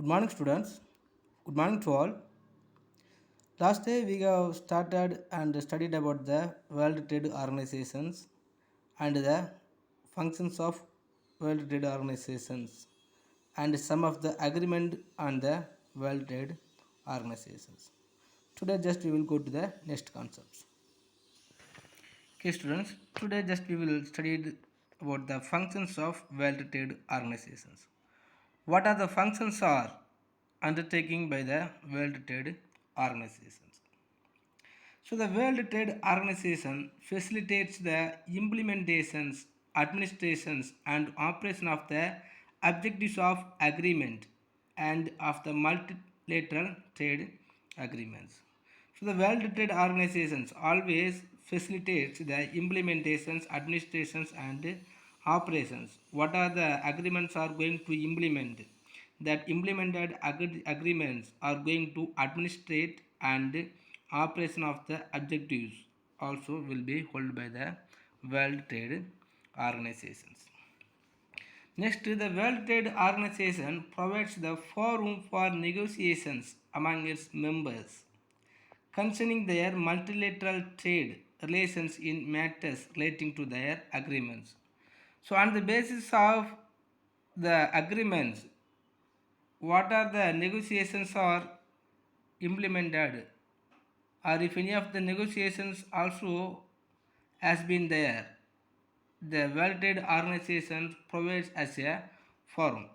Good morning, students. Good morning to all. Last day we have started and studied about the World Trade Organizations and the functions of World Trade Organizations and some of the agreement on the World Trade Organizations. Today just we will go to the next concepts. Okay, students. Today just we will study about the functions of World Trade Organizations. What are the functions are undertaken by the World Trade Organizations? So the World Trade Organization facilitates the implementations, administrations and operation of the objectives of agreement and of the multilateral trade agreements. So the World Trade Organizations always facilitates the implementations, administrations and operations. What are the agreements are going to implement? That implemented agreements are going to administrate and operation of the objectives also will be held by the World Trade Organizations. Next, the World Trade Organization provides the forum for negotiations among its members concerning their multilateral trade relations in matters relating to their agreements. So, on the basis of the agreements, what are the negotiations are implemented, or if any of the negotiations also has been there, the World Trade Organization provides as a forum.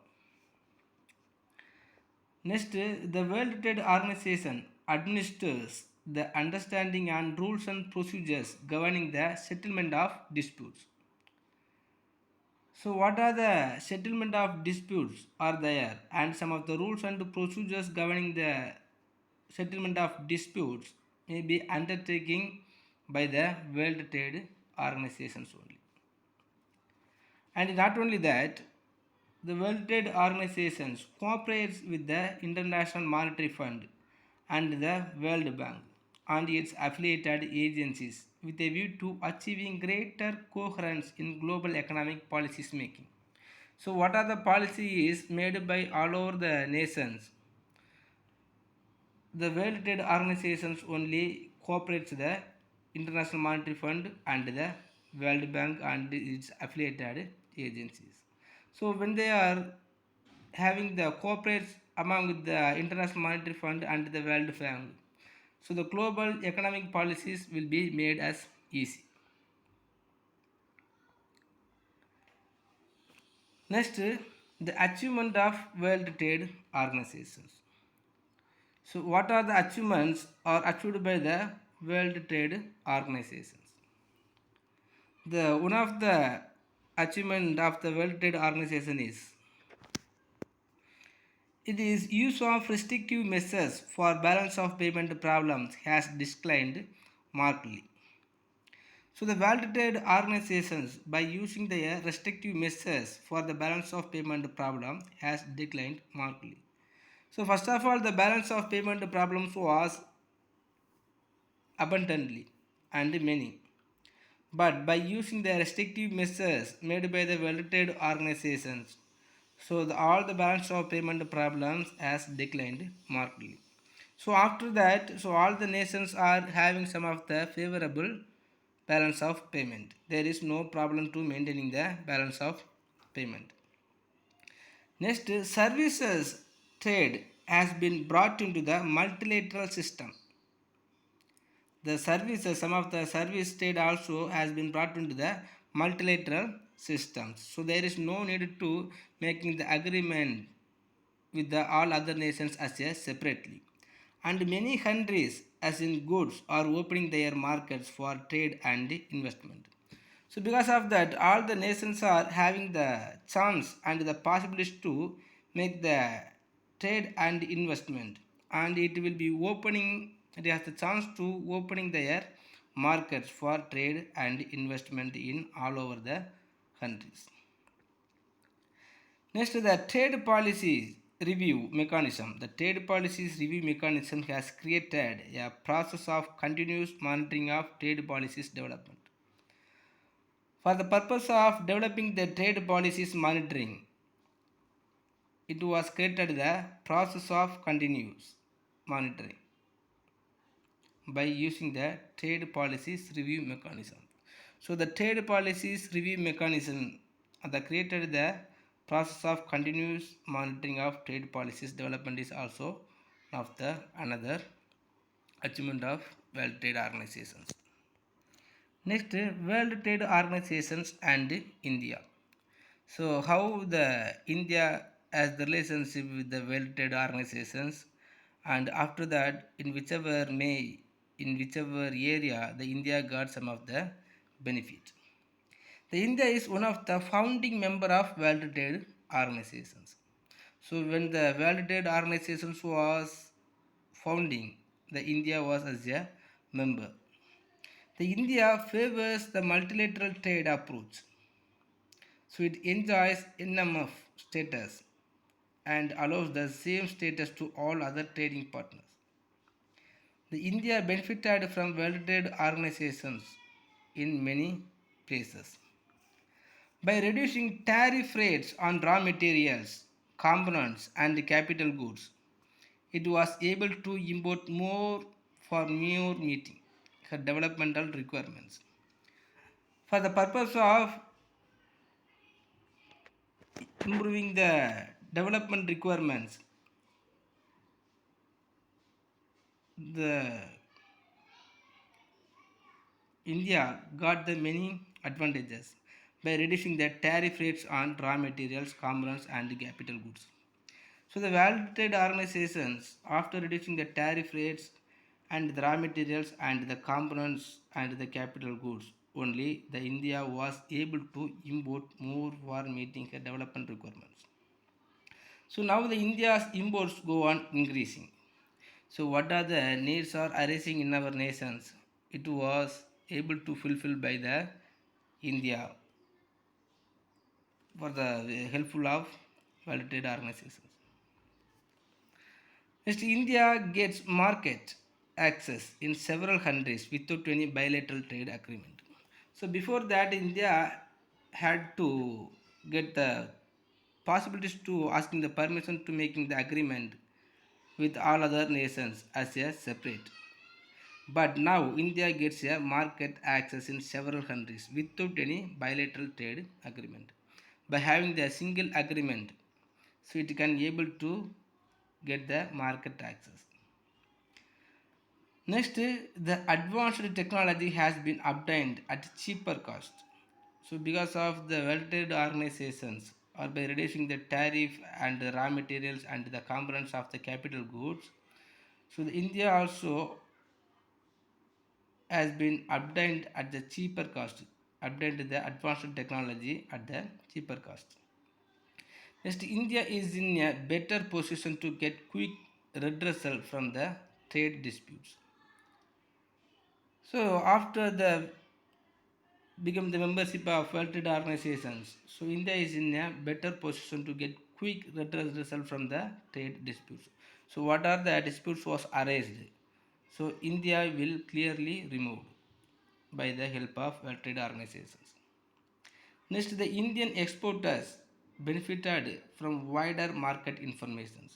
Next, the World Trade Organization administers the understanding and rules and procedures governing the settlement of disputes. So, what are the settlement of disputes are there, and some of the rules and procedures governing the settlement of disputes may be undertaken by the World Trade Organizations only. And not only that, the World Trade Organization cooperates with the International Monetary Fund and the World Bank and its affiliated agencies with a view to achieving greater coherence in global economic policies making. So, what are the policies made by all over the nations? The World Trade Organizations only cooperates the International Monetary Fund and the World Bank and its affiliated agencies. So when they are having the cooperates among the International Monetary Fund and the World Bank, so the global economic policies will be made as easy. Next, the achievement of World Trade Organizations. So what are the achievements are achieved by the World Trade Organizations? The one of the achievement of the World Trade Organization is it is use of restrictive measures for balance of payment problems has declined markedly. So the World Trade Organizations by using their restrictive measures for the balance of payment problem has declined markedly. So first of all, the balance of payment problems was abundantly and many. But by using the restrictive measures made by the World Trade Organizations, so all the balance of payment problems has declined markedly. So after that, so all the nations are having some of the favorable balance of payment. There is no problem to maintaining the balance of payment. Next, services trade has been brought into the multilateral system. The services, some of the service trade also has been brought into the multilateral systems. So there is no need to making the agreement with the all other nations as a separately. And many countries as in goods are opening their markets for trade and investment. So because of that, all the nations are having the chance and the possibilities to make the trade and investment, and it will be opening. It has the chance to opening their markets for trade and investment in all over the countries. Next, the trade policies review mechanism. The trade policies review mechanism has created a process of continuous monitoring of trade policies development. For the purpose of developing the trade policies monitoring, it was created the process of continuous monitoring by using the trade policies review mechanism. So the trade policies review mechanism that created the process of continuous monitoring of trade policies development is also one of the another achievement of World Trade Organizations. Next, World Trade Organizations and India. So how the India has the relationship with the World Trade Organizations, and after that in whichever area the India got some of the benefit. The India is one of the founding member of World Trade Organizations. So when the World Trade Organizations was founding, the India was as a member. The India favors the multilateral trade approach. So it enjoys NMF status and allows the same status to all other trading partners. The India benefited from World Trade Organizations in many places. By reducing tariff rates on raw materials, components, and capital goods, it was able to import more for more meeting her developmental requirements. For the purpose of improving the development requirements, the India got the many advantages by reducing the tariff rates on raw materials, components, and capital goods. So the World Trade Organizations, after reducing the tariff rates and the raw materials and the components and the capital goods, only the India was able to import more for meeting the development requirements. So now the India's imports go on increasing. So what are the needs are arising in our nations? It was able to fulfill by the India for the helpful of World Trade Organizations. Next, India gets market access in several countries without any bilateral trade agreement. So before that, India had to get the possibilities to asking the permission to making the agreement with all other nations as a separate. But now India gets a market access in several countries without any bilateral trade agreement. By having the single agreement, so it can able to get the market access. Next, the advanced technology has been obtained at cheaper cost. So because of the World Trade Organizations or by reducing the tariff and the raw materials and the components of the capital goods, so the India also has been obtained at the cheaper cost, obtained the advanced technology at the cheaper cost. Next, India is in a better position to get quick redressal from the trade disputes. So after the become the membership of World Trade Organizations, so India is in a better position to get quick redressal from the trade disputes. So what are the disputes was raised? So India will clearly remove by the help of World Trade Organizations. Next, the Indian exporters benefited from wider market information.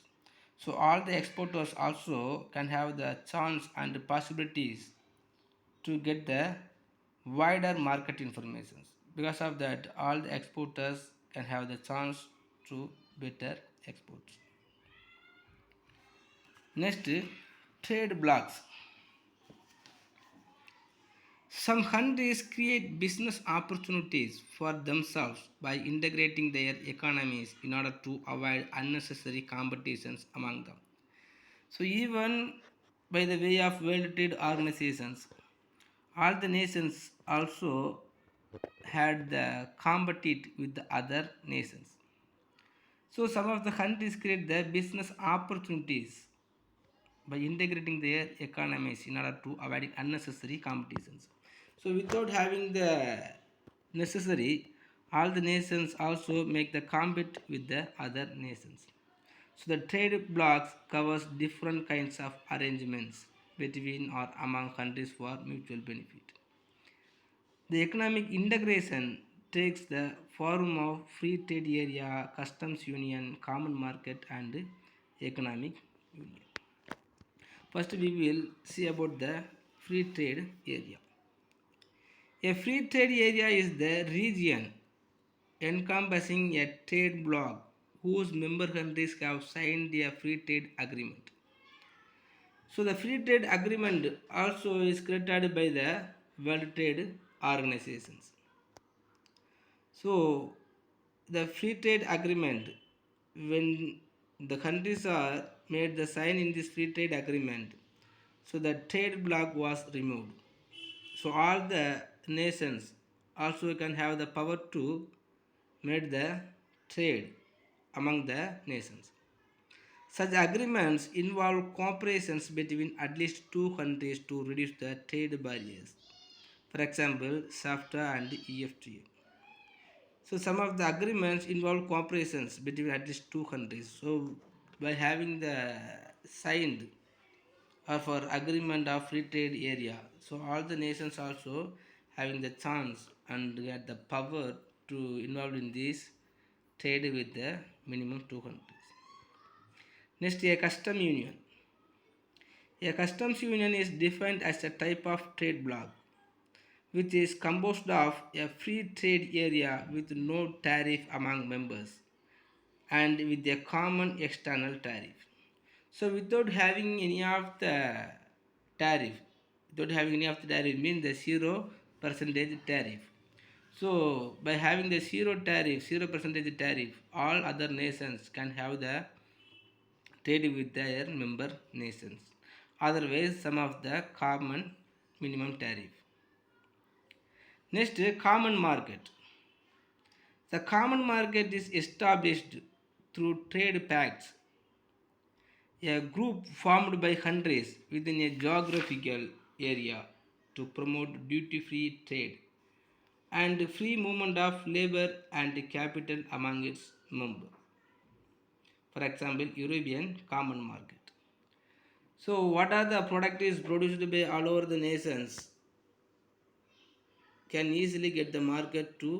So all the exporters also can have the chance and possibilities to get the wider market information. Because of that, all the exporters can have the chance to better exports. Next, trade blocks. Some countries create business opportunities for themselves by integrating their economies in order to avoid unnecessary competitions among them. So even by the way of World Trade Organizations, all the nations also had the compete with the other nations. So some of the countries create the business opportunities by integrating their economies in order to avoid unnecessary competitions. So without having the necessary, all the nations also make the compete with the other nations. So the trade blocks covers different kinds of arrangements between or among countries for mutual benefit. The economic integration takes the form of free trade area, customs union, common market, and economic union. First, we will see about the free trade area. A free trade area is the region encompassing a trade bloc whose member countries have signed a free trade agreement. So the free trade agreement also is created by the World Trade Organizations. So the free trade agreement, when the countries are made the sign in this free trade agreement, so the trade bloc was removed. So all the nations also can have the power to make the trade among the nations. Such agreements involve cooperations between at least two countries to reduce the trade barriers. For example, SAFTA and EFTA. So some of the agreements involve cooperations between at least two countries. So by having the signed or for agreement of free trade area, so all the nations also having the chance and get the power to involve in this trade with the minimum two countries. Next, a custom union. A customs union is defined as a type of trade bloc which is composed of a free trade area with no tariff among members and with a common external tariff. So without having any of the tariff, without having any of the tariff means the 0% tariff. So by having the zero tariff, 0% tariff, all other nations can have the trade with their member nations. Otherwise, some of the common minimum tariff. Next, common market. The common market is established through trade pacts, a group formed by countries within a geographical area to promote duty-free trade and free movement of labor and capital among its members. For example, European Common Market. So, what are the products produced by all over the nations can easily get the market to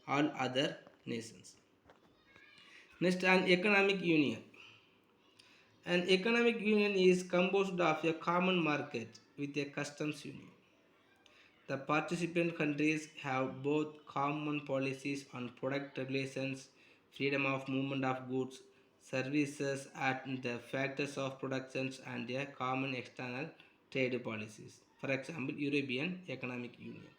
all other nations. Next, an economic union. An economic union is composed of a common market with a customs union. The participant countries have both common policies on product regulations, freedom of movement of goods, services, and the factors of productions, and a common external trade policies. For example, European Economic Union.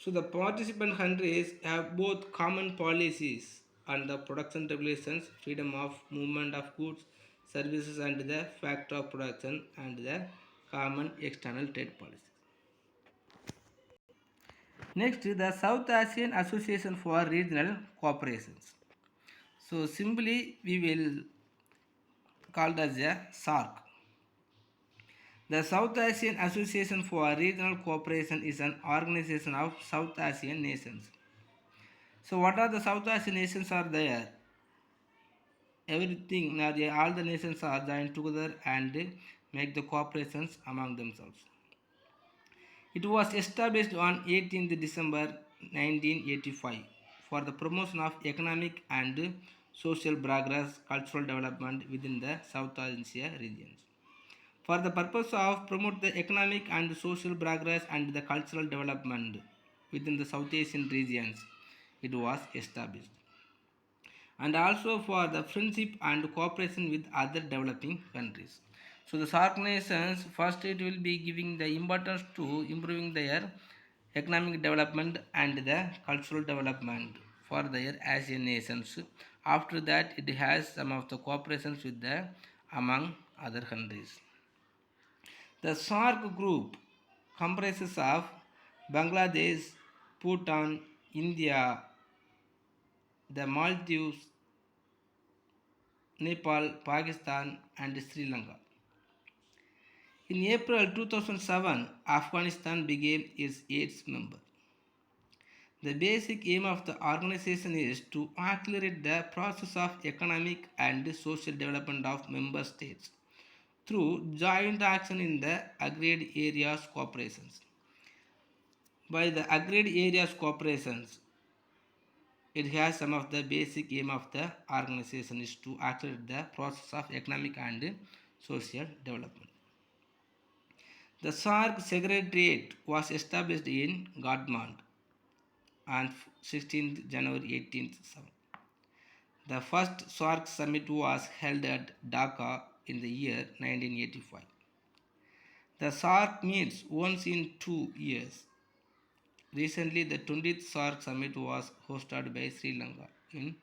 So the participant countries have both common policies on the production regulations, freedom of movement of goods, services, and the factor of production, and the common external trade policies. Next, the South Asian Association for Regional Cooperations. So simply we will call it as a SARC. The South Asian Association for Regional Cooperation is an organization of South Asian nations. So what are the South Asian nations are there? Everything, all the nations are joined together and make the cooperations among themselves. It was established on 18th December 1985 for the promotion of economic and social progress, cultural development within the South Asia regions. For the purpose of promote the economic and social progress and the cultural development within the South Asian regions, it was established. And also for the friendship and cooperation with other developing countries. So the SAARC nations first it will be giving the importance to improving their economic development and the cultural development for their Asian nations. After that it has some of the cooperations with the among other countries. The SAARC group comprises of Bangladesh, Bhutan, India, the Maldives, Nepal, Pakistan, and Sri Lanka. In April 2007, Afghanistan became its eighth member. The basic aim of the organization is to accelerate the process of economic and social development of member states through joint action in the agreed areas cooperations. By the agreed areas cooperations, it has some of the basic aim of the organization is to accelerate the process of economic and social development. The SARC Secretariat was established in Kathmandu on 16th January 1807. The first SARC summit was held at Dhaka in the year 1985. The SARC meets once in 2 years. Recently, the 20th SARC summit was hosted by Sri Lanka in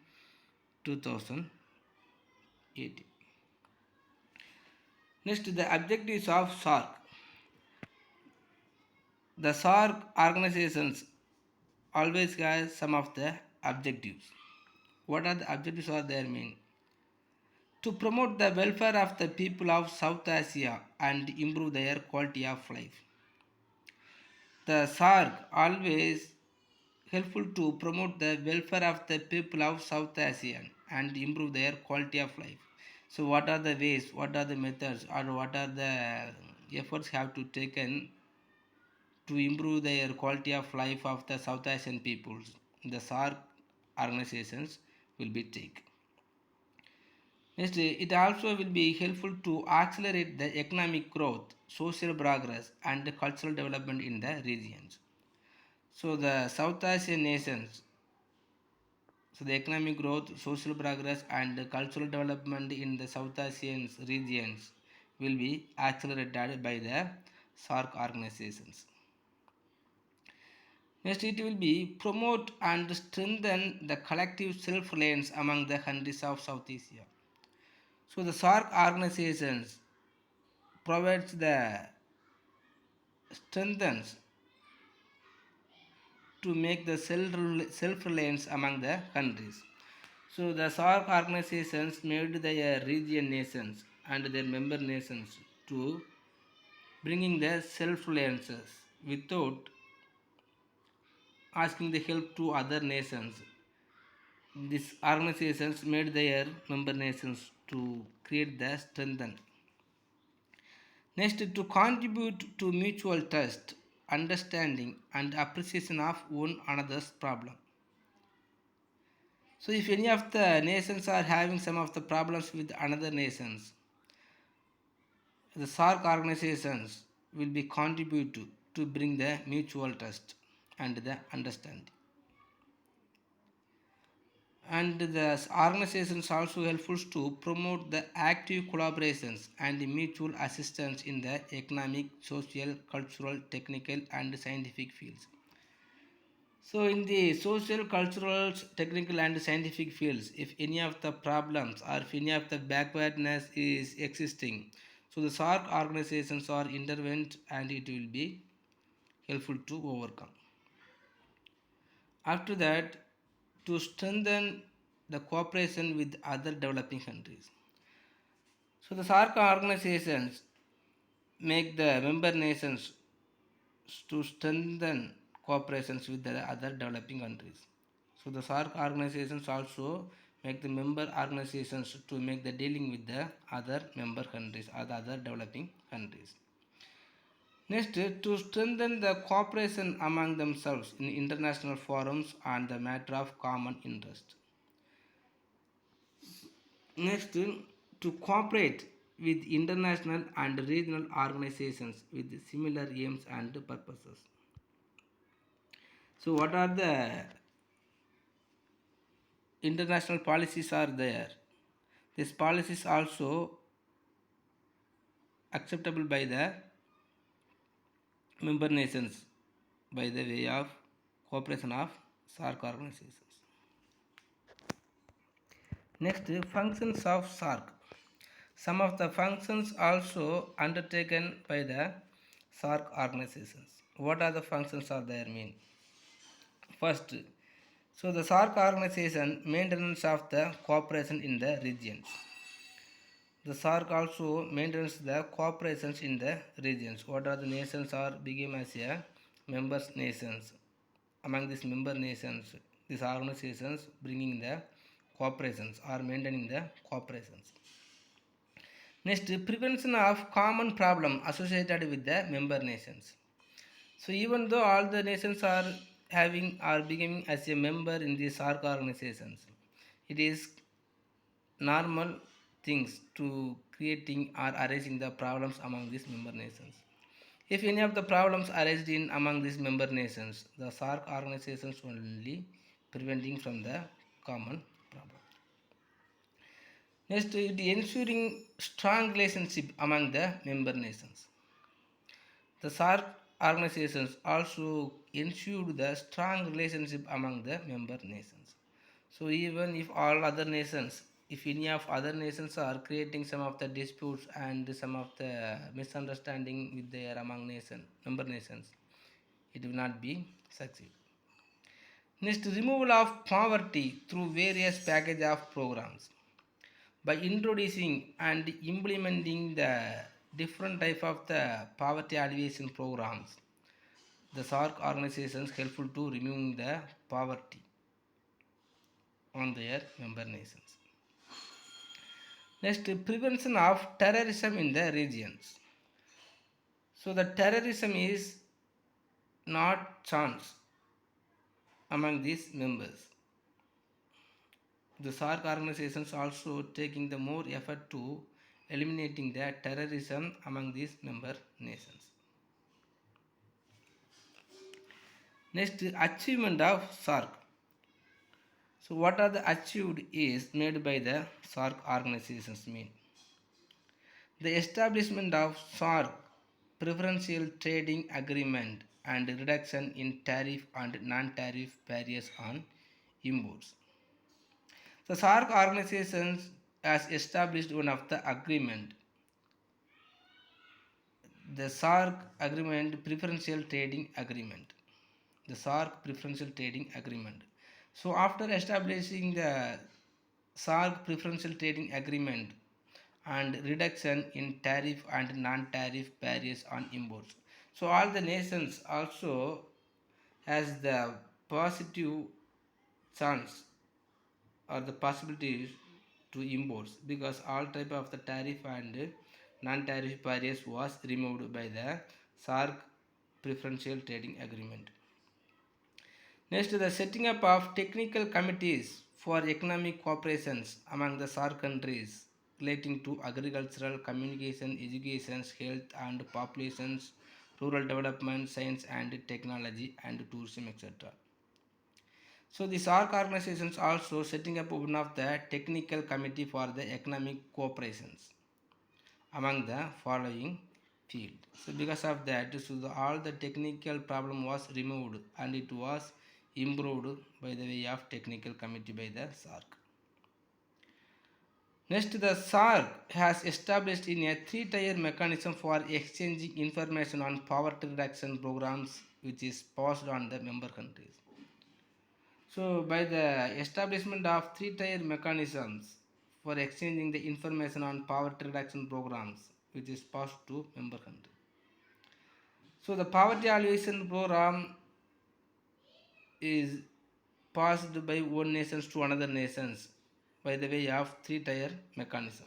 2018. Next, the objectives of SARC. The SARC organizations always has some of the objectives. What are the objectives are there mean? To promote the welfare of the people of South Asia and improve their quality of life. The SARC always helpful to promote the welfare of the people of South Asia and improve their quality of life. So what are the ways, what are the methods, or what are the efforts have to taken to improve their quality of life of the South Asian peoples? The SARC organizations will be take. Next, it also will be helpful to accelerate the economic growth, social progress, and cultural development in the regions. So the South Asian nations, so the economic growth, social progress, and cultural development in the South Asian regions will be accelerated by the SARC organizations. Next, it will be promote and strengthen the collective self-reliance among the countries of South Asia. So the SARC organizations provides the strengthens to make the self-reliance among the countries. So the SARC organizations made their region nations and their member nations to bringing the self-reliances without asking the help to other nations. These organizations made their member nations to create the strengthen. Next, to contribute to mutual trust, understanding, and appreciation of one another's problem. So, if any of the nations are having some of the problems with another nations, the SARC organizations will be contribute to bring the mutual trust and the understanding. And the organizations also helpful to promote the active collaborations and mutual assistance in the economic, social, cultural, technical, and scientific fields. So, in the social, cultural, technical, and scientific fields, if any of the problems or if any of the backwardness is existing, so the SARC organizations are intervened and it will be helpful to overcome. After that, to strengthen the cooperation with other developing countries. So the SARC organizations make the member nations to strengthen cooperations with the other developing countries. So the SARC organizations also make the member organizations to make the dealing with the other member countries or the other developing countries. Next, to strengthen the cooperation among themselves in international forums on the matter of common interest. Next, to cooperate with international and regional organizations with similar aims and purposes. So, what are the international policies are there? These policies also acceptable by the member nations by the way of cooperation of SARC organizations. Next, functions of SARC. Some of the functions also undertaken by the SARC organizations. What are the functions are there mean? First, so the SARC organization maintenance of the cooperation in the regions. The SARC also maintains the cooperations in the regions. What are the nations are became as a members nations. Among these member nations, these organizations bringing the cooperations or maintaining the cooperations. Next, prevention of common problem associated with the member nations. So even though all the nations are having or becoming as a member in the SARC organizations. It is normal things to creating or arranging the problems among these member nations. If any of the problems arise in among these member nations, the SARC organizations only preventing from the common problem. Next, it ensuring strong relationship among the member nations. The SARC organizations also ensured the strong relationship among the member nations. So even if all other nations, if any of other nations are creating some of the disputes and some of the misunderstanding with their among member nations, it will not be succeed. Next, removal of poverty through various package of programs. By introducing and implementing the different type of the poverty alleviation programs, the SARC organizations helpful to removing the poverty on their member nations. Next, prevention of terrorism in the regions. So the terrorism is not chance among these members. The SARC organizations also taking the more effort to eliminating the terrorism among these member nations. Next, achievement of SARC. So what are the achieved is made by the SARC organizations mean. The establishment of SARC preferential trading agreement and reduction in tariff and non-tariff barriers on imports. The SARC organizations has established one of the agreement, the SARC agreement preferential trading agreement. The SARC preferential trading agreement. So after establishing the SARC preferential trading agreement and reduction in tariff and non-tariff barriers on imports. So all the nations also has the positive chance or the possibilities to imports because all type of the tariff and non-tariff barriers was removed by the SARC preferential trading agreement. Next, the setting up of technical committees for economic cooperations among the SARC countries relating to agricultural, communication, education, health and populations, rural development, science and technology and tourism, etc. So the SARC organizations also setting up one of the technical committee for the economic cooperations among the following field. So because of that, so all the technical problem was removed and it was improved by the way of technical committee by the SARC. Next, the SARC has established in a three-tier mechanism for exchanging information on poverty reduction programs which is passed on the member countries. So by the establishment of three-tier mechanisms for exchanging the information on poverty reduction programs which is passed to member countries. So the poverty alleviation program is passed by one nations to another nations by the way of three-tier mechanisms.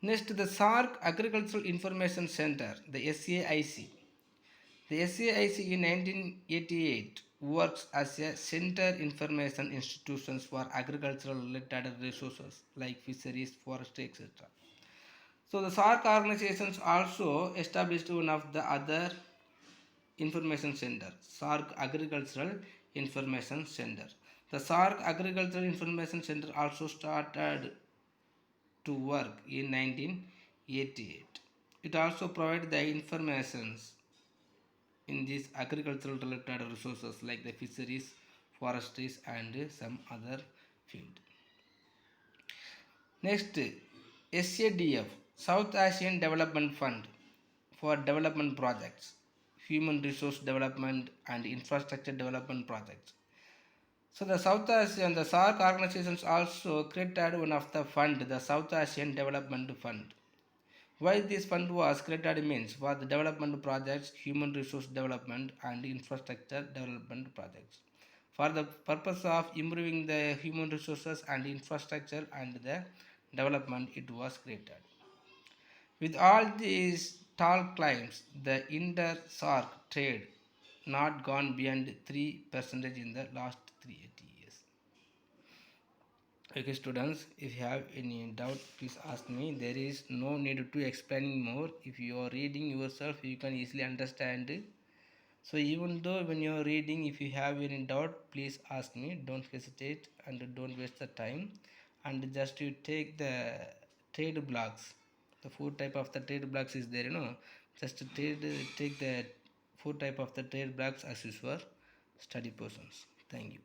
Next, the SARC Agricultural Information Center, the SAIC. The SAIC in 1988 works as a center information institutions for agricultural related resources like fisheries, forestry, etc. So the SARC organizations also established one of the other information center, SARC Agricultural Information Center. The SARC Agricultural Information Center also started to work in 1988. It also provides the informations in these agricultural related resources like the fisheries, forestries and some other field. Next, SADF, South Asian Development Fund for development projects, human resource development and infrastructure development projects. So the South Asian, the SARC organizations also created one of the fund, the South Asian Development Fund. Why this fund was created means for the development projects, human resource development and infrastructure development projects. For the purpose of improving the human resources and infrastructure and the development, it was created. With all these tall claims, the inter-SARC trade not gone beyond 3% in the last 380 years. Okay, students, if you have any doubt, please ask me. There is no need to explaining more. If you are reading yourself, you can easily understand. So even though when you are reading, if you have any doubt, please ask me. Don't hesitate and don't waste the time. And just you take the trade blocks. The four type of the trade blocks is there, Just take the four type of the trade blocks as usual study portions. Thank you.